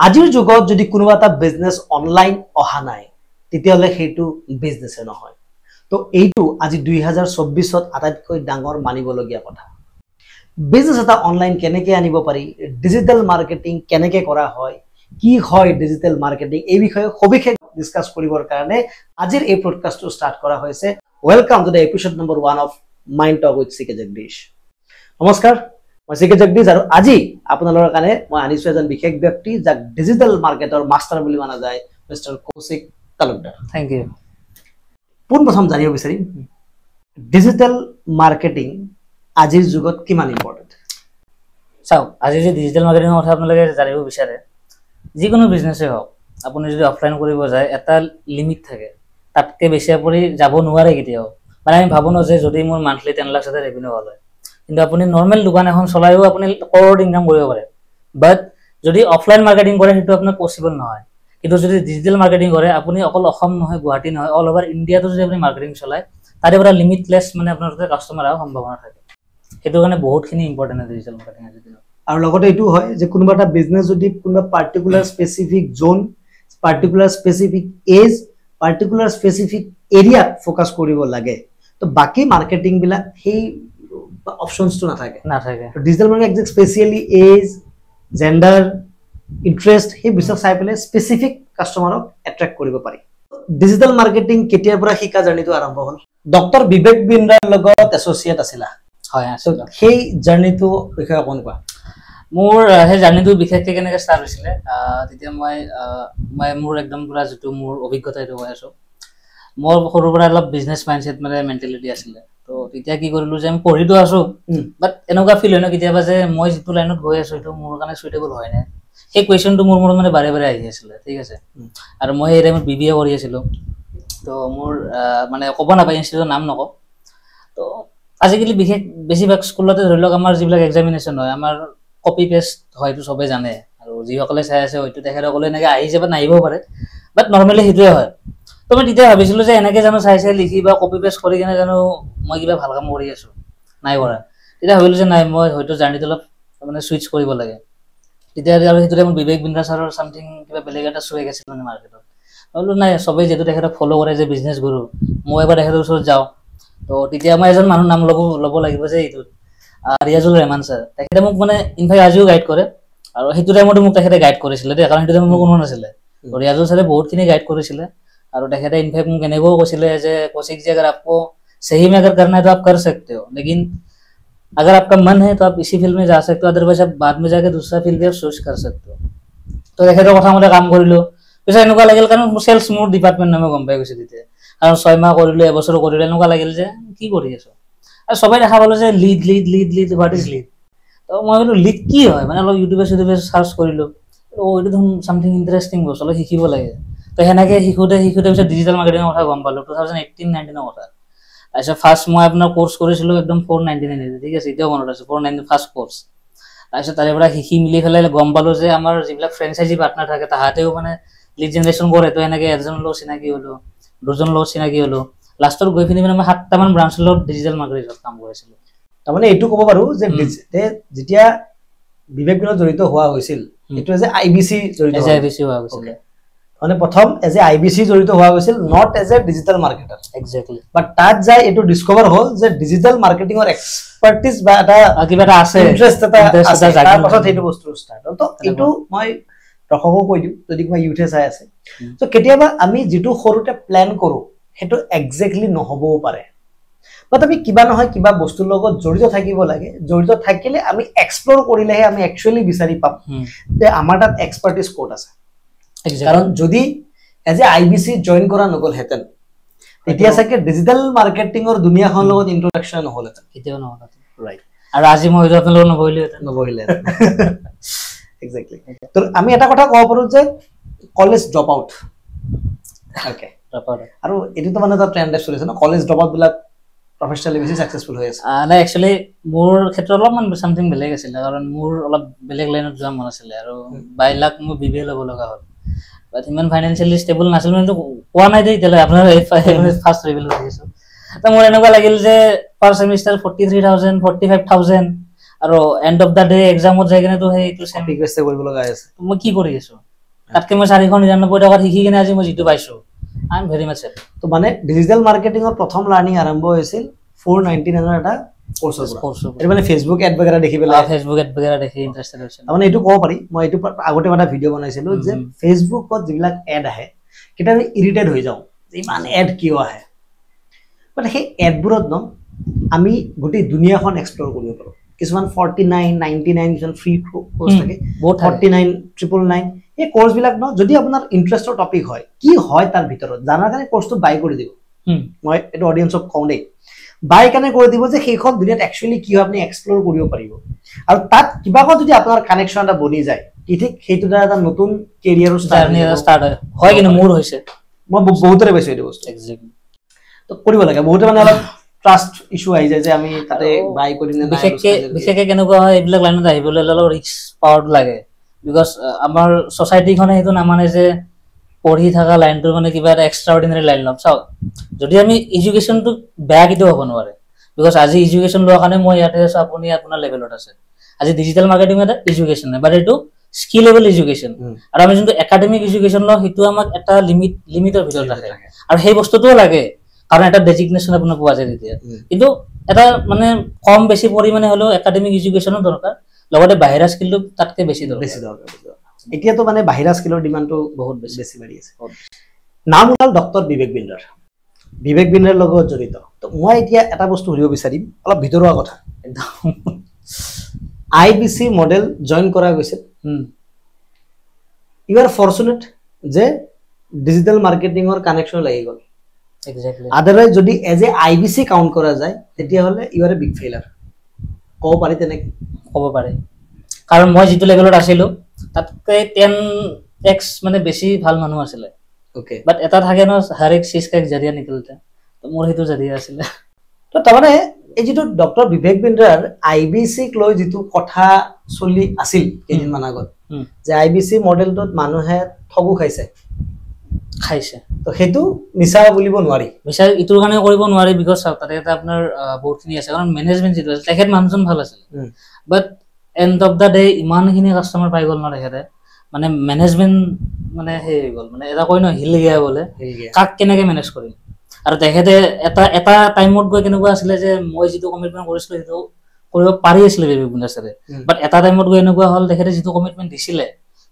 আজিৰ যুগত যদি কোনোবা এটা বিজনেস অনলাইন অহা নাই তেতিয়ালে হেতু বিজনেস নহয় তো এইটো আজি 2024 ত আটাইতকৈ ডাঙৰ মানিবলগীয়া কথা বিজনেস এটা অনলাইন কেনেকৈ আনিব পাৰি ডিজিটাল মাৰ্কেটিং কেনেকৈ কৰা হয় কি হয় ডিজিটাল মাৰ্কেটিং এই বিষয়ে সবিশেষ ডিসকাস কৰিবৰ কাৰণে আজিৰ এই পডকাষ্টটো স্টাৰ্ট কৰা হৈছে welcome to the episode number 1 of mind talk with CK Jagdish নমস্কাৰ মই সিকে জগদীশ আৰু আজি আপোনালোকৰ কাৰণে মই আনিছো এজন বিশেষ ব্যক্তি যাক ডিজিটাল মাৰ্কেটৰ মাষ্টাৰ বুলি মানা যায় mister Kaushik Talukdar thank you পোন প্ৰথম জানিব বিচাৰিম ডিজিটাল মাৰ্কেটিং আজিৰ যুগত কিমান ইম্পৰ্টেন্ট চাও আজি যে ডিজিটাল মাৰ্কেটিংৰ কথা আপোনালোকে জানিব বিচাৰে যিকোনো বিজনেসে হওক আপুনি যদি অফলাইন কৰিব যায় এটা লিমিট থাকে তাতকে বেছি আপুনি যাব নোৱাৰে কেতিয়াও মানে আমি ভাবো ন যে যদি মোৰ মান্থলি 10 লাখ এটা ৰেভিনিউ হ'ল কিন্তু আপুনি নৰমাল দোকান এখন চলাইও আপুনি কৰ'ৰ ইনকাম কৰিব পাৰে বাট যদি অফলাইন মাৰ্কেটিং কৰে সেইটো আপোনাৰ পসিবল নহয় কিন্তু যদি ডিজিটাল মাৰ্কেটিং কৰে আপুনি অকল অসম নহয় গুৱাহাটী নহয় অল ওভাৰ ইন্ডিয়াটো যদি আপুনি মাৰ্কেটিং চলায় তাৰে পৰা লিমিটলেস মানে আপোনাৰ কাস্টমাৰ আৰ সম্ভাৱনা থাকে সেইটো কাৰণে বহুতখিনি ইম্পৰ্টেন্ট ডিজিটাল মাৰ্কেটিং আজি দিনত আৰু লগতে এইটো হয় যে কোনোবা এটা বিজনেস যদি কোনোবা particular specific zone particular specific age particular specific area focus কৰিব লাগে তো বাকি মাৰ্কেটিং বিলাক সেই অপশনস তো নাথাকে digital marketing specially age gender interest হে বিষয় চাই পেলে স্পেসিফিক কাস্টমাৰক এট্ৰাক্ট কৰিব পাৰি ডিজিটাল মাৰ্কেটিং কেতিয়াৰ পৰা শিকা জাৰ্নিটো আৰম্ভ হ'ল ডক্টৰ বিবেক বিন্দ্ৰাৰ লগত এছ'চিয়েট আছিলা হয় সেই জাৰ্নিটো বিষয়ে অকণ কোৱা মোৰ হে জাৰ্নিটো বিশেষকৈ কেনেকৈ ষ্টাৰ্ট হৈছিলে তেতিয়া মই মোৰ একদম পুৰা যেটো মোৰ অভিজ্ঞতা এইটো কৈ আছো মোৰ সৰুৰ পৰা অলপ বিজনেস মাইন্ডসেট মানে মেন্টালিটি আছিলে তো তেতিয়া কি কৰিলো যে আমি পঢ়িতো আছো বাট এনেকুৱা ফিল হয় ন কেতিয়াবা যে মই যেটো লাইনত গৈ আছো এইটো মোৰ কাৰণে সুইটেবল হয় না সেই কোৱেশ্চনটো মোৰ মনত মানে বাৰে বাৰে আহি আছিলে ঠিক আছে আৰু মই এই টাইমত বিবিএ কৰি আছিলো তো মোৰ মানে ক'ব নাপাই ইনষ্টিটিউটৰ নাম নকওঁ তো আজিকালি বিশেষ বেছিভাগ স্কুলতে ধৰি লওক আমাৰ যিবিলাক এক্সামিনেশ্যন হয় আমাৰ কপি পেষ্ট হয়তো সবে জানে আৰু যিসকলে চাই আছে হয়তো তেখেতসকলে এনেকৈ আহি যাব নাহিবও পাৰে বাট নৰ্মেলি সেইটোৱে হয় তো মই তেতিয়া ভাবিছিলো যে এনেকৈ জানো চাই চাই লিখি বা কপি পেষ্ট কৰি কিনে জানো মই কিবা ভাল কাম কৰি আছো নাই কৰা তেতিয়া ভাবিলো যে নাই মই হয়তো জাৰ্নিটো অলপ মানে সুইচ কৰিব লাগে তেতিয়া আৰু সেইটোতে মোৰ বিবেক বিন্দ্ৰা ছাৰৰ সামথিং কিবা বেলেগ এটা চুৱেগ আছিল মানে মাৰ্কেটত ভাবিলো নাই সবেই যেটো তেখেতক ফলো কৰে যে বিজনেস গুৰু মই এবাৰ তেখেতৰ ওচৰত যাওঁ তো তেতিয়া মই এজন মানুহ নাম ল'ব লাগিব যে এইটো ৰিয়াজুল ৰহমান ছাৰ তেখেতে মোক মানে ইনফেক্ট আজিও গাইড কৰে আৰু সেইটো টাইমতো মোক তেখেতে গাইড কৰিছিলে কাৰণ সেইটো টাইমত মোৰ কোনো নাছিলে তো ৰিয়াজুল ছাৰে বহুতখিনি গাইড কৰিছিলে আৰু তেখেতে ইনফেক্ট মোক এনেকৈও কৈছিলে যে কৌশিক जी अगर आपको सही में अगर करना है तो आप कर सकते हो लेकिन अगर आपका मन है तो आप इसी फील्ड में जा सकते हो अदरवाइज आप बाद में जाके दूसरा फील्ड भी आप सोच कर सकते हो तो তেখেতৰ কথা মতে কাম কৰিলো পিছে এনেকুৱা লাগিল কাৰণ সেলস মোৰ ডিপাৰ্টমেন্ট নামে গম পাই গৈছে তেতিয়া আৰু 6 মাহ কৰিলো এবছৰ কৰিলো এনেকুৱা লাগিল যে কি কৰি আছো আৰু সবাই দেখা পালো যে লিড হোৱাট ইজ লিড তো মই ভাবিলো লিড কি হয় মানে অলপ ইউটিউবে সার্চ কৰিলো ও এইটো দেখোন সামথিং ইন্টাৰেস্টিং বস্তু অলপ শিকিব লাগে তো হেনেকে শিকোতে পিছত ডিজিটাল মাৰ্কেটিংৰ কথা গম পালো 2018-19 ৰ কথা আচ্ছা ফাৰ্স্ট মই আপোনাৰ কোৰ্স কৰিছিলো একদম 499 ঠিক আছে এতিয়াও মনত আছে 499 ফাৰ্স্ট কোৰ্স আচ্ছা তাৰে পৰা শিকি মিলি ফেলাই গম পালো যে আমাৰ যিবিলাক ফ্ৰেঞ্চাইজি পাৰ্টনাৰ থাকে তাহাতেও মানে লিড জেনাৰেশন কৰে তো এনেকে এজন লোক চিনাকি হলো দুজন লোক চিনাকি হলো লাষ্টৰ গৈ ফিনি মানে মই 7টা মান ব্ৰাঞ্চৰ লগত ডিজিটাল মাৰ্কেটিংত কাম কৰিছিলো তাৰমানে এইটো ক'ব পাৰো যে যেতিয়া বিবেক বিন্দ্ৰা জড়িত হোৱা হৈছিল এটো যে আইবিসি জড়িত হোৱা হৈছিল মানে প্ৰথম এজ এ আইবিসি জড়িত হোৱা হৈছিল not as a digital marketer exactly but তাত যাই এটো ডিসকভাৰ হ'ল যে ডিজিটাল মাৰ্কেটিংৰ এক্সপাৰ্টিজ বা এটা কিবা এটা আছে ইন্টাৰেষ্ট এটা আছে তাৰ পাছত এইটো বস্তু ষ্টাৰ্ট হ'ল তো এইটো মই ৰখবো কৈ দিও যদি মই ইউথে চাই আছে তো কেতিয়াবা আমি যেটো সৰুতে প্ল্যান কৰো হেটো এক্স্যাক্টলি নহবও পাৰে বাট আমি কিবা নহয় কিবা বস্তুৰ লগত জড়িত থাকিব লাগে জড়িত থাকিলে আমি এক্সপ্লোৰ কৰিলেহে আমি একচুয়ালি বিচাৰি পাম যে আমাৰ তাত এক্সপাৰ্টিজ কোড আছে কাৰণ যদি এজ এ আইবিসি জয়েন কৰা নগল হেতেন তেতিয়া সাকে ডিজিটাল মাৰ্কেটিংৰ দুনিয়াখন লগত ইন্ট্ৰোডাকচন নহল হেতেন কেতিয়াও নহল ৰাইট আৰু আজি মই হয়তো আপোনালোক নবহিলে এক্স্যাক্টলি তো আমি এটা কথা ক'ব পাৰো যে কলেজ ড্ৰপ আউট ওকে আৰু এটো মানে এটা ট্ৰেন্ড চলিছে ন কলেজ ড্ৰপ আউট বিলাক প্ৰফেশনালি বেছি সাকসেসফুল হৈ আছে না একচুয়ালি মোৰ ক্ষেত্ৰত অলপমান সামথিং বেলেগ আছিল কাৰণ মোৰ অলপ বেলেগ লাইনত যোৱা মন আছিল আৰু 22 লাখ মই বিবিএ ল'ব লগা হ'ল বাট ইমান ফাইনান্সিয়ালি ষ্টেবল নাছিল মানে কোৱা নাই দেই তেলে আপোনাৰ ফাৰ্স্ট ৰিভিল কৰিছো তো মোৰ এনেকুৱা লাগিল যে পাৰ সেমিস্টাৰ 43000 45000 আৰু এন্ড অফ দা ডে এক্সামত যাই কিনে তো সেইটো সেম ৰিকুৱেষ্ট কৰিব লগা আছে মই কি কৰি আছো তাতকে মই 499 টকাত শিকি কিনে আজি মই যিটো পাইছো I am very mass happy তো মানে ডিজিটাল মাৰ্কেটিংৰ প্ৰথম লাৰ্নিং আৰম্ভ হৈছিল 499 এটা কোৰ্সৰ পৰা এৰ মানে ফেসবুক এড বগেৰা দেখি পেলাই ফেসবুক এড বগেৰা দেখি ইন্টাৰেস্টেড হৈছিল মানে এটো ক'ব পাৰি মই এটো আগতে এটা ভিডিও বনাইছিলো যে ফেসবুকত যিবিলাক এড আহে কিটা আমি ইৰিটেট হৈ যাও ইমান এড কিয় আহে মানে সেই এডবোৰত ন আমি গোটেই দুনিয়াখন এক্সপ্লোৰ কৰিব পাৰো কিছুমান 49 99 কিছুমান ফ্ৰী কোৰ্স থাকে 49 999 এই কোৰ্স বিলাক ন যদি আপোনাৰ ইন্টাৰেষ্টৰ টপিক হয় কি হয় তাৰ ভিতৰত জানাৰ কাৰণে কোৰ্সটো বাই কৰি দিব মই এটো অডিয়েন্সক কওঁ দেই বাই কানে কৰি দিব যে সেইখন দুনিয়াত একচুয়ালি কি হয় আপুনি এক্সপ্লোৰ কৰিব পাৰিব আৰু তাত কিবা কথা যদি আপোনাৰ কানেকশন এটা বনি যায় কি ঠিক সেইটো এটা নতুন কেৰিয়াৰ ষ্টাৰ্ট হয় কিন্তু মোৰ হৈছে মই বহুতৰে বেছি এইটো বস্তু এক্স্যাক্টলি তো কৰিব লাগে বহুতে মানে অলপ ট্ৰাষ্ট ইস্যু আহি যায় যে আমি তাতে বাই কৰি না বিশেষকে কেনেকুৱা হয় এইবিলাক লাইনত আহিবলৈ অলপ ৰিস্ক পাৱাৰ লাগে বিকজ আমাৰ সোসাইটিখনে হেতু নামানে যে পঢ়ি থাকা লাইনটো মানে কিবা এটা এক্সট্ৰাঅৰ্ডিনাৰি লাইন লম চাও যদি আমি এডুকেশনটো বেয়া কিটো হ'ব নোৱাৰে বিকজ আজি এডুকেশন লোৱা কাৰণে মই ইয়াতে আছো আপুনি আপোনাৰ লেভেলত আছে আজি ডিজিটাল মাৰ্কেটিং এটা এডুকেশন নাই বাট এটো স্কিলেবল এডুকেশন আৰু আমি যোনটো একাডেমিক এডুকেশন লওঁ হেতু আমাক এটা লিমিটৰ ভিতৰত ৰাখে আৰু সেই বস্তুটোও লাগে কাৰণ এটা ডেজিগনেশন আপোনাৰ পোৱা যায় তেতিয়া কিন্তু এটা মানে কম বেছি পৰিমাণে হলো একাডেমিক এডুকেশনৰ দৰকাৰ লগতে বাহিৰা স্কিলটো তাতকে বেছি দৰকাৰ এতিয়া তো মানে বাহিৰা স্কিলৰ ডিমান্ডটো বহুত বেছি বাঢ়ি আছে নাম হ'ল ডক্টৰ বিবেক বিন্দ্ৰাৰ লগত জড়িত তো মই এতিয়া এটা বস্তু সুধিব বিচাৰিম অলপ ভিতৰুৱা কথা আইবিসি মডেল জয়েন কৰা গৈছে ইউ আৰ ফৰচুনেট যে ডিজিটাল মাৰ্কেটিংৰ কানেকশন লাগি গল এক্স্যাক্টলি আদাৰৱাইজ যদি এজ এ আইবিসি কাউন্ট কৰা যায় তেতিয়া হলে you are a big failure ক'ব পাৰি তেনেকে ক'ব পাৰে কাৰণ মই যিটো লেভেলত আছিলো তাতকে 10x মানে বেছি ভাল মানুহ আছিলে ওকে বাট এটা থাকে ন হৰ এক চीज का एक जरिया निकलता তো মোৰ হেতু জৰিয়া আছিলে তো তাৰমানে এই যেটো ডক্টৰ বিবেক বিন্দ্ৰাৰ আইবিসি ক লৈ যেটো কথা চলি আছিল কেদিন মান আগত যে আইবিসি মডেলটোত মানুহে ঠগু খাইছে তো হেতু মিছা বুলিব নোৱাৰি মিছা ইটোৰ কাৰণে কৰিব নোৱাৰি বিকজ তাতে এটা আপোনাৰ বহুতখিনি আছে কাৰণ মেনেজমেন্ট যেটো আছে তেখেত মানুহজন ভাল আছিল বাট এন্ড অফ দা ডে ইমানখিনি কাস্টমাৰ পাই গল না তেখেতে মানে মেনেজমেন্ট মানে হে গল মানে এটা কই ন হিল গিয়া বলে কাক কেনেকে মেনেজ কৰিম আৰু তেখেতে এটা টাইমত গৈ কেনেকুৱা আছিল যে মই যেটো কমিটমেন্ট কৰিছিলো হেতু কৰিব পাৰি আছিল বিবেক বিন্দ্ৰা ছাৰে বাট এটা টাইমত গৈ এনেকুৱা হল তেখেতে যেটো কমিটমেন্ট দিছিলে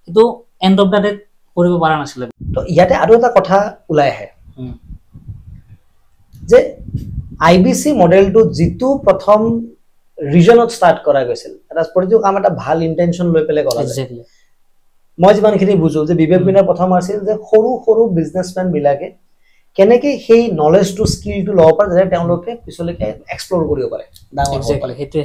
হেতু এন্ড অফ দা ডে কৰিব পৰা নাছিল তো ইয়াতে আৰু এটা কথা ওলাই আহে যে আইবিসি মডেলটো যেটো প্ৰথম ৰিজনত ষ্টাৰ্ট কৰা গৈছিল এটা প্ৰতিটো কাম এটা ভাল ইন্টেনশন লৈ পেলে কৰা যায় মই যিমানখিনি বুজো যে বিবেক বিন্দ্ৰা প্ৰথম আছিল যে সৰু সৰু বিজনেসম্যান বিলাকে কেনেকে সেই নলেজটো স্কিলটো লব পাৰে যে তেওঁলোকে পিছলৈকে এক্সপ্লোৰ কৰিব পাৰে এক্স্যাক্টলি হেতু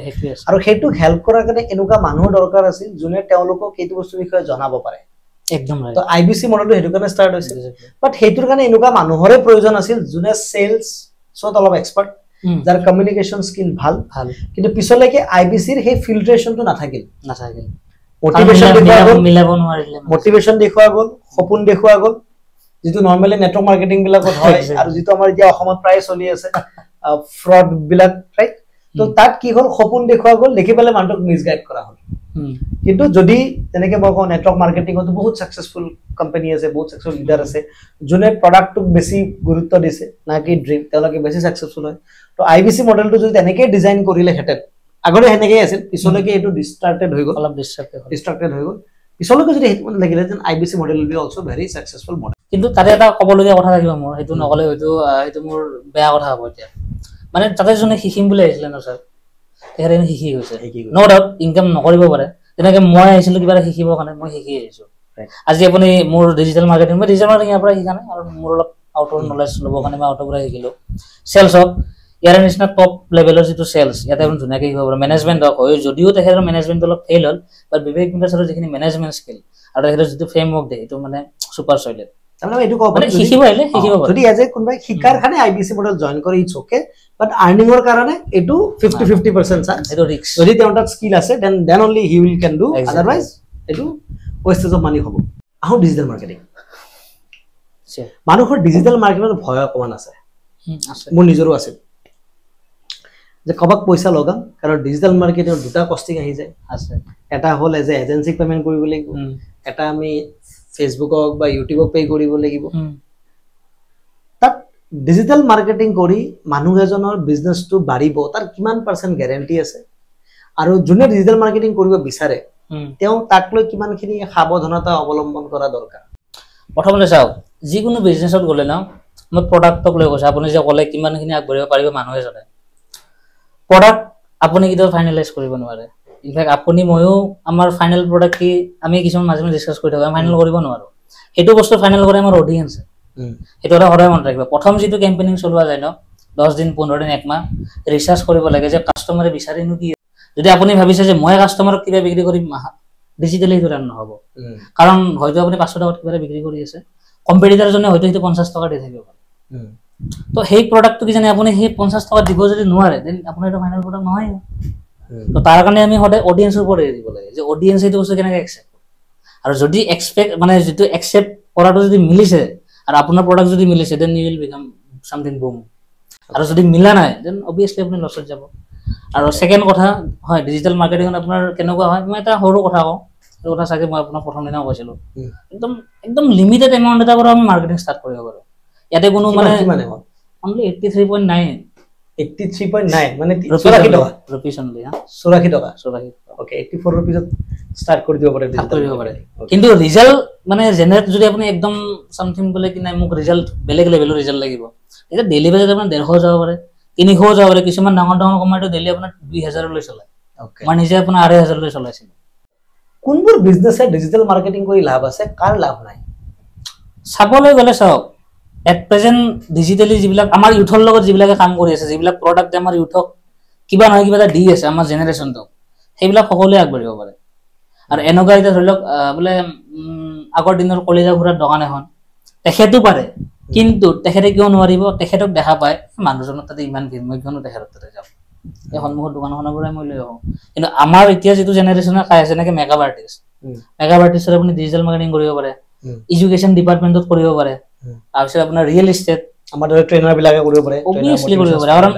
আৰু হেতু হেল্প কৰাৰ কাৰণে এনেকুৱা মানুহৰ দৰকাৰ আছিল যোনে তেওঁলোকক এইটো বস্তুৰ বিষয়ে জনাব পাৰে একদম ৰাইট তো আইবিসি মডেলটো হেতু কাৰণে ষ্টাৰ্ট হৈছিল বাট হেতুৰ কাৰণে এনেকুৱা মানুহৰে প্ৰয়োজন আছিল যোনে সেলস সত অলপ এক্সপাৰ্ট যাৰ কমিউনিকেশন স্কিল ভাল কিন্তু পিছলৈকে আইবিসিৰ সেই ফিল্ট্ৰেশনটো নাথাকিল মোটিভেশন দেখুৱা গল সপোন দেখুৱা গল যেটো নৰমালি নেটৱৰ্ক মাৰ্কেটিং বিলাকত হয় আৰু যেটো আমাৰ এতিয়া অসমত প্ৰায় চলি আছে ফ্ৰড বিলাক ৰাইট তো তাত কি হল সপোন দেখুৱা গল দেখি পেলে মানুহক মিসগাইড কৰা হল কিন্তু যদি তেনেকে মই কওঁ নেটৱৰ্ক মাৰ্কেটিংত বহুত সাকসেসফুল কোম্পানী আছে বহুত সাকসেসফুল লিডাৰ আছে যোনে প্ৰডাক্টক বেছি গুৰুত্ব দিছে না কি ড্ৰিম তেওঁলোকে বেছি সাকসেসফুল হয় তো আইবিসি মডেলটো যদি তেনেকে ডিজাইন কৰিলে হেতেন আগৰে হেনেকে আছিল পিছলৈকে এটো ডিস্টাৰ্টেড হৈ গল অলপ ডিস্ট্ৰাক্টেড হৈ গল পিছলৈকে যদি হেতু লাগিলে যেন IBC model will be also very successful model কিন্তু তাতে এটা কবলগীয়া কথা থাকিব মোৰ হেতু নকলে হেতু মোৰ বেয়া কথা হ'ব এতিয়া মানে তাতে জনে শিকিম বুলি আহিছিল ন স্যাৰ তেখেতে শিকি গৈছে নো ডাউট ইনকাম নকৰিব পাৰে তেনেকে মই আহিছিলো কিবা শিকিবৰ কাৰণে মই শিকি আহিছো আজি আপুনি মোৰ ডিজিটাল মাৰ্কেটিং ইয়াৰ পৰা শিকা নাই আৰু মোৰ অলপ আউট অফ নলেজ ল'বৰ কাৰণে মই আউট অফ পৰা শিকিলো সেলস অফ ইয়াৰ নিচিনা টপ লেভেলৰ যেটো সেলস ইয়াতে আপুনি ধুনীয়াকে শিকিব পাৰে মেনেজমেন্ট হয় যদিও তেখেতৰ মেনেজমেন্ট অলপ ফেইল হল বাট বিবেক বিন্দ্ৰা ছাৰৰ যিখিনি মেনেজমেন্ট স্কিল আৰু তেখেতৰ যেটো ফ্ৰেমৱৰ্ক দে এটো মানে সুপাৰ সলিড তাৰমানে এটো ক'ব মানে শিকিব পাৰে যদি এজ এ কোনবাই শিকাৰ কাৰণে আইবিসি মডেল জয়েন কৰি ইটস ওকে বাট আৰ্নিংৰ কাৰণে এটো 50-50% চান্স এটো ৰিস্ক যদি তেওঁৰ তাত স্কিল আছে then only he will can do otherwise এটো ওয়েস্টেজ অফ মানি হ'ব আহো ডিজিটাল মাৰ্কেটিং মানুহৰ ডিজিটাল মাৰ্কেটিংৰ ভয় অকমান আছে মোৰ নিজৰো আছে যে কবাক পইচা লগাম কাৰণ ডিজিটাল মাৰ্কেটিংৰ দুটা কষ্টিং আহি যায় আছে এটা হল এজ এ এজেন্সি পেমেন্ট কৰিব লাগিব এটা আমি ফেচবুকক বা ইউটিউবক পে কৰিব লাগিব তাত ডিজিটেল মাৰ্কেটিং কৰি মানুহ এজনৰ বিজনেছটো বাঢ়িব তাৰ কিমান পাৰ্চেন্ট গ্যাৰান্টি আছে আৰু যোনে ডিজিটেল মাৰ্কেটিং কৰিব বিচাৰে তেওঁ তাক লৈ কিমানখিনি সাৱধানতা অৱলম্বন কৰা দৰকাৰ প্ৰথমতে চাওক যিকোনো বিজনেছত গ'লে না মই প্ৰডাক্টক লৈ কৈছো আপুনি যে ক'লে কিমানখিনি আগবাঢ়িব পাৰিব মানুহে জানে প্ৰডাক্ট আপুনি কিটো ফাইনালাইজ কৰিব নোৱাৰে ইনফেক্ট আপুনি ময়ো আমাৰ ফাইনাল প্ৰডাক্ট কি আমি কিছুমান মাজে মাজে ডিসকাস কৰি থাকো আমি ফাইনাল কৰিব নোৱাৰো সেইটো বস্তু ফাইনাল কৰে আমাৰ অডিয়েন্স সেইটো এটা সদায় মনত ৰাখিব প্ৰথম যেটো কেম্পেইনিং চলোৱা যায় ন 10 দিন 15 দিন এক মাহ ৰিসাৰ্চ কৰিব লাগে যে কাস্টমাৰে বিচাৰিনো কি যদি আপুনি ভাবিছে যে মই কাস্টমাৰক কিবা বিক্ৰী কৰিম ডিজিটালি সেইটো ৰান নহব কাৰণ হয়তো আপুনি 500 টকাত কিবা বিক্ৰী কৰি আছে কম্পিটিটৰ জনে হয়তো সেইটো 50 টকা দি থাকিব তো সেই প্ৰডাক্টটো কি জানে আপুনি সেই 50 টকা দিব যদি নোৱাৰে দেন আপোনাৰ এটা ফাইনাল প্ৰডাক্ট নহয় তো তাৰ কাৰণে আমি হতে অডিয়েন্সৰ ওপৰত দিব লাগে যে অডিয়েন্স এইটো বস্তু কেনেকৈ একসেপ্ট আৰু যদি এক্সপেক্ট মানে যেটো একসেপ্ট কৰাটো যদি মিলিছে আৰু আপোনাৰ প্ৰডাক্ট যদি মিলিছে then you will become something boom আৰু যদি মিলা নাই দেন অবিয়াসলি আপুনি লছত যাব আৰু সেকেন্ড কথা হয় ডিজিটাল মাৰ্কেটিং আপোনাৰ কেনেকুৱা হয় মই এটা সৰু কথা কওঁ এই কথা চাগে মই আপোনাক প্ৰথম দিনা কৈছিলো একদম একদম লিমিটেড এমাউন্ট এটা পৰা আমি মাৰ্কেটিং ষ্টাৰ্ট কৰিব পাৰো ইয়াতে কোনো মানে only 83.9 83.9 মানে 84 টকা rupees only ha 84 টকা okay 84 rupees start কৰি দিব পাৰে কিন্তু ৰিজাল্ট মানে জেনাৰেট যদি আপুনি একদম সামথিং বলে কি নাই মোক ৰিজাল্ট বেলেগ লেভেলৰ ৰিজাল্ট লাগিব এটা ডেইলি বেজত আপোনাৰ 150 যাব পাৰে 300 যাব পাৰে কিছুমান ডাঙৰ ডাঙৰ কোম্পানীটো ডেইলি আপোনাৰ 2000 লৈ চলাই মানে নিজে আপোনাৰ 8000 লৈ চলাইছিল কোনবোৰ বিজনেছে ডিজিটাল মাৰ্কেটিং কৰি লাভ আছে কাৰ লাভ নাই চাবলৈ গলে চাওক এট প্ৰেজেন্ট ডিজিটালি যিবিলাক আমাৰ ইউথৰ লগত যিবিলাকে কাম কৰি আছে যিবিলাক প্ৰডাক্ট আমাৰ ইউথক কিবা নহয় কিবা এটা দি আছে আমাৰ জেনাৰেশনটো সেইবিলাক সকলোৱে আগবাঢ়িব পাৰে আৰু এনেকুৱা এটা ধৰি লওক বলে আগৰ দিনৰ কলেজা ঘুৰাৰ দোকান এখন তেখেতো পাৰে কিন্তু তেখেতে কিয় নোৱাৰিব তেখেতক দেখা পায় মানুহজনৰ তাতে ইমান ভিৰ মই কিয়নো তেখেতৰ তাতে যাওঁ এই সন্মুখৰ দোকানখনৰ পৰাই মই লৈ আহোঁ কিন্তু আমাৰ এতিয়া যেটো জেনাৰেশনৰ খাই আছে নেকি মেকআপ আৰ্টিস্টৰ আপুনি ডিজিটাল মাৰ্কেটিং কৰিব পাৰে এডুকেশ্যন ডিপাৰ্টমেন্টত কৰিব পাৰে তাৰপিছত আপোনাৰ ৰিয়েল এষ্টেট আমাৰ দৰে ট্ৰেইনাৰ বিলাকে কৰিব পাৰে অবিয়াসলি কৰিব পাৰে কাৰণ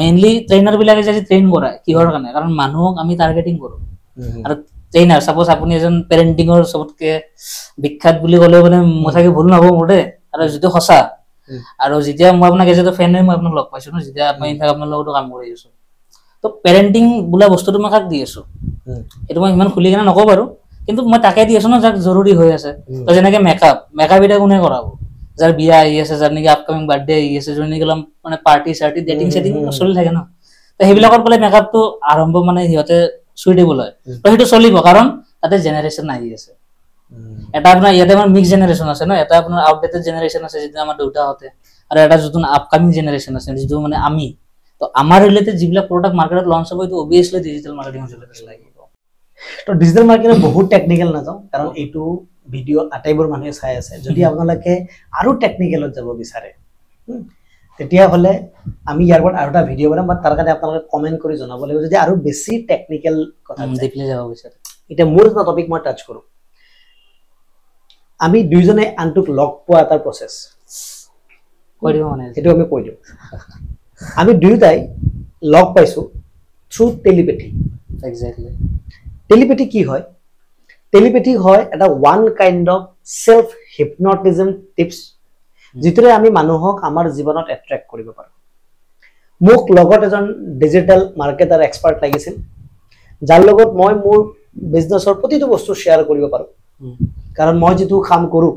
মেইনলি ট্ৰেইনাৰ বিলাকে যদি ট্ৰেইন কৰায় কিহৰ কাৰণে কাৰণ মানুহক আমি টাৰ্গেটিং কৰো আৰু ট্ৰেইনাৰ সাপোজ আপুনি এজন পেৰেন্টিংৰ সবতকে বিখ্যাত বুলি ক'লে মানে মথাকে ভুল নহব মোৰে আৰু যেটো হসা আৰু যেতিয়া মই আপোনাক এজটো ফ্ৰেণ্ড মই আপোনাক লগ পাইছো ন যেতিয়া মই ইনফেক্ট আপোনাৰ লগতো কাম কৰি আছো তো পেৰেন্টিং বোলা বস্তুটো মই কাক দি আছো এটো মই ইমান খুলি কেনে নকওঁ বাৰু কিন্তু মই তাকে দি আছো ন যাক জৰুৰী হৈ আছে তো যেনেকে মেকআপ এটা কোনে কৰাব যাৰ বিয়া আহি আছে যাৰ নেকি আপকামিং বাৰ্থডে আহি আছে যোনে গেলাম মানে পাৰ্টি সাৰ্টি ডেটিং সেটিং চলি থাকে ন তো সেইবিলাকৰ বলে মেকআপটো আৰম্ভ মানে হিয়তে সুইটেবল হয় তো হেতু চলিব কাৰণ তাতে জেনাৰেশন আহি আছে এটা আপোনাৰ ইয়াতে আমাৰ মিক্স জেনাৰেশন আছে ন এটা আপোনাৰ আউটডেটেড জেনাৰেশন আছে যেটা আমাৰ দুটা হতে আৰু এটা যতুন আপকামিং জেনাৰেশন আছে যেটো মানে আমি তো আমাৰ ৰিলেটেড যিবিলাক প্ৰডাক্ট মাৰ্কেটত লঞ্চ হ'ব এটো অবিয়াসলি ডিজিটাল মাৰ্কেটিং ৰিলেটেড লাগিব তো ডিজিটাল মাৰ্কেটিং বহুত টেকনিক্যাল না যাও কাৰণ এইটো ভিডিও আটাইবোৰ মানুহে চাই আছে যদি আপোনালোকে আৰু টেকনিক্যালত যাব বিচাৰে তেতিয়া হলে আমি ইয়াৰ পৰা আৰু এটা ভিডিও বনাম বা তাৰ কাৰণে আপোনালোকে কমেন্ট কৰি জনাব লাগিব যদি আৰু বেছি টেকনিক্যাল কথা দেখিলে যাব বিচাৰে এটা মোৰ এটা টপিক মই টাচ কৰো আমি দুইজনে আনটোক লগ পোৱা এটা প্ৰসেস কৰিব মানে এটো আমি কৈ দিও আমি দুইটাই লগ পাইছো থ্ৰু টেলিপেথি এক্স্যাক্টলি টেলিপেথি কি হয় টেলিপেথি হয় এটা one kind of self hypnotism tips যিটোৰে আমি মানুহক আমাৰ জীৱনত এট্ৰাক্ট কৰিব পাৰো মোক লগত এজন ডিজিটাল মাৰ্কেটাৰ এক্সপাৰ্ট লাগিছিল যাৰ লগত মই মোৰ বিজনেছৰ প্ৰতিটো বস্তু শেয়াৰ কৰিব পাৰো কাৰণ মই যেটো কাম কৰো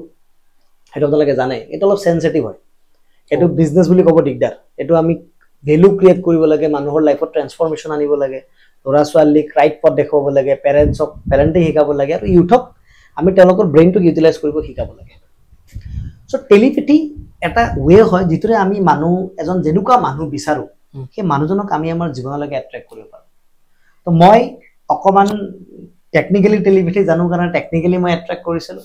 হেটো আপোনালোকে জানে এটা অলপ সেনসিটিভ হয় এটো বিজনেছ বুলি ক'ব দিগদাৰ এটো আমি ভ্যালু ক্ৰিয়েট কৰিব লাগে মানুহৰ লাইফত ট্ৰান্সফৰমেশন আনিব লাগে লৰা ছোৱালীক ৰাইট পথ দেখাব লাগে পেৰেন্টছক পেৰেন্টিং শিকাব লাগে আৰু ইউথক আমি তেওঁলোকৰ ব্ৰেইনটো ইউটিলাইজ কৰিব শিকাব লাগে সো টেলিপেথি এটা ওয়ে হয় যিটোৰে আমি মানুহ এজন যেনুকা মানুহ বিচাৰো সেই মানুহজনক আমি আমাৰ জীৱনলৈকে এট্ৰাক্ট কৰিব পাৰো তো মই অকমান টেকনিক্যালি টেলিপেথি জানো কাৰণ টেকনিক্যালি মই এট্ৰাক্ট কৰিছিলো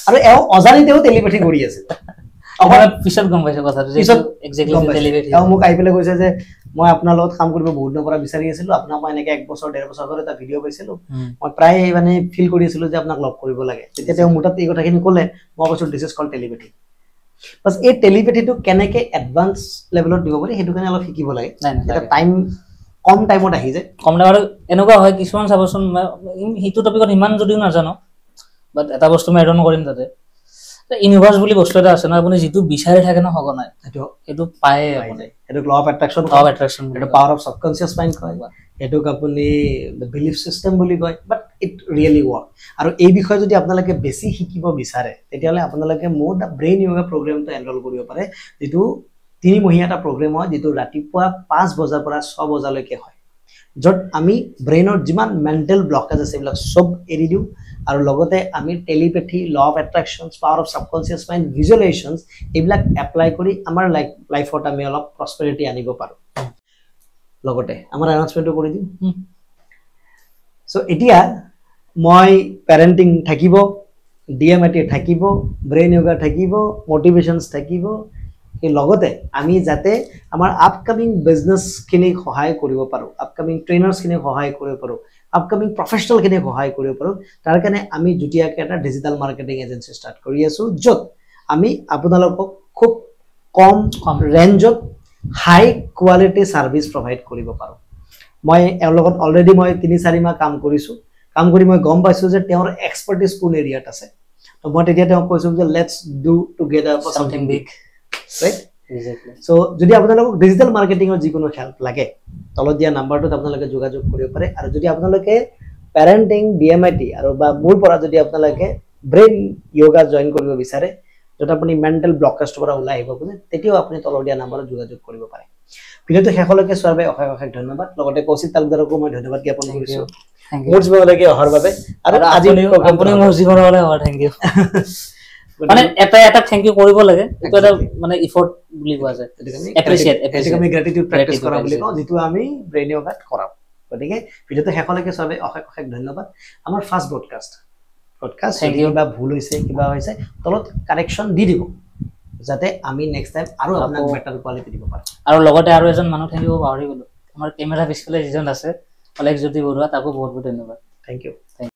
আৰু এও অজানিতেও টেলিপেথি কৰি আছিল অকমান পিছত গম পাইছো কথাটো যে এক্স্যাক্টলি টেলিপেথি এও মোক আইপলে কৈছে যে মই আপোনাৰ লগত কাম কৰিব বহুত দিনৰ পৰা বিচাৰি আছিলো আপোনাক মই এনেকৈ 1 বছৰ 1.5 বছৰ ধৰি এটা ভিডিও পাইছিলো মই প্ৰায় মানে ফিল কৰি আছিলো যে আপোনাক লগ কৰিব লাগে তেতিয়া তেওঁ মুটাত এই কথাখিনি ক'লে মই কৈছো দিস ইজ কল্ড টেলিপেথি বাস এই টেলিপেথিটো কেনেকৈ এডভান্স লেভেলত দিব পাৰি হেতু কাৰণে অলপ শিকিব লাগে এটা টাইম কম টাইমত আহি যায় কম টাইমত এনেকুৱা হয় কিছুমান চাবচোন হিটো টপিকত ইমান যদিও নাজানো বাট এটা বস্তু মই এড অন কৰিম তাতে ইউনিভাৰ্স বুলি বস্তু এটা আছে ন আপুনি যিটো বিচাৰি থাকে ন সঘনাই সেইটো পায়ে আপুনি সেইটো ল অফ এট্ৰাকচন সেইটো পাৱাৰ অফ সাবকনসিয়াস মাইন্ড কয় এটোক আপুনি বিলিফ সিস্টেম বুলি কয় বাট ইট ৰিয়েলি ওয়াৰ্ক আৰু এই বিষয়ে যদি আপোনালোকে বেছি শিকিব বিচাৰে তেতিয়ালে আপোনালোকে মোৰ দা ব্ৰেইন যোগা প্ৰগ্ৰামটো এনৰোল কৰিব পাৰে যেটো 3 মহিয়া এটা প্ৰগ্ৰাম হয় যেটো ৰাতিপুৱা 5 বজাৰ পৰা 6 বজালৈকে হয় যত আমি ব্ৰেইনৰ যিমান মেন্টাল ব্লকেজ আছে এইবিলাক সব এৰি দিও আৰু লগতে আমি telepathy law of attractions power of subconscious mind visualisations এইবিলাক এপ্লাই কৰি আমাৰ লাইফত আমি অলপ প্ৰসপেৰিটি আনিব পাৰো লগতে আমাৰ এনাউন্সমেন্টটো কৰি দিম সো এতিয়া মই পেৰেন্টিং থাকিব ডিএমআইটি থাকিব ব্ৰেইন যোগা থাকিব মোটিভেশনছ থাকিব এই লগতে আমি যাতে আমাৰ আপকামিং বিজনেস খিনি সহায় কৰিব পাৰো আপকামিং ট্ৰেইনাৰ্স খিনি সহায় কৰিব পাৰো আপকামিং প্ৰফেশনাল খিনি সহায় কৰিব পাৰো তাৰ কাৰণে আমি জুটিয়াকে এটা ডিজিটাল মাৰ্কেটিং এজেন্সি ষ্টাৰ্ট কৰি আছো যত আমি আপোনালোকক খুব কম ৰেঞ্জত হাই কোৱালিটি সাৰ্ভিস প্ৰভাইড কৰিব পাৰো মই এৰ লগত অলৰেডি মই 3-4 মাহ কাম কৰিছো কাম কৰি মই গম পাইছো যে তেওঁৰ এক্সপাৰ্টিজ কোন এৰিয়াত আছে তো মই তেতিয়া তেওঁ কৈছো যে let's do together for something big right exactly so যদি আপোনালোকক ডিজিটাল মাৰ্কেটিংৰ যিকোনো হেল্প লাগে তলত দিয়া নাম্বাৰটোত আপোনালোকে যোগাযোগ কৰিব পাৰে আৰু যদি আপোনালোকে পেৰেন্টিং ডিএমআইটি আৰু বা মোৰ পৰা যদি আপোনালোকে ব্ৰেইন যোগা জয়েন কৰিব বিচাৰে যত আপুনি মেন্টাল ব্লকেজৰ পৰা ওলাই আহিব খোজে তেতিয়াও আপুনি তলত দিয়া নাম্বাৰত যোগাযোগ কৰিব পাৰে ভিডিওটো শেষলৈকে চোৱাৰ বাবে অশেষ ধন্যবাদ লগতে কৌশিক তালুকদাৰকো মই ধন্যবাদ জ্ঞাপন কৰিছো মোৰ জীৱনলৈকে অহাৰ বাবে আৰু আজি আপুনি মোৰ জীৱনলৈ অহাৰ থ্যাংক ইউ মানে এটা থ্যাংক ইউ কৰিব লাগে এটা এটা মানে এফৰ্ট বুলি কোৱা যায় এপ্ৰিচিয়েট আমি গ্ৰেটিটিউড প্ৰেক্টিস কৰা বুলি কওঁ যেটো আমি ব্ৰেইন যোগাত কৰাম গতিকে ভিডিওটো শেষলৈকে চোৱাৰ বাবে অশেষ ধন্যবাদ আমাৰ ফাৰ্স্ট ব্ৰডকাষ্ট কিবা ভুল হৈছে কিবা হৈছে তলত কাৰেকচন দি দিব যাতে আমি নেক্সট টাইম আৰু আপোনাক বেটাৰ কোৱালিটি দিব পাৰো আৰু লগতে আৰু এজন মানুহ থাকিব পাহৰি গলো আমাৰ কেমেৰা পিছফালে যিজন আছে অলেখ জ্যোতি বৰুৱা তাকো বহুত বহুত ধন্যবাদ থ্যাংক ইউ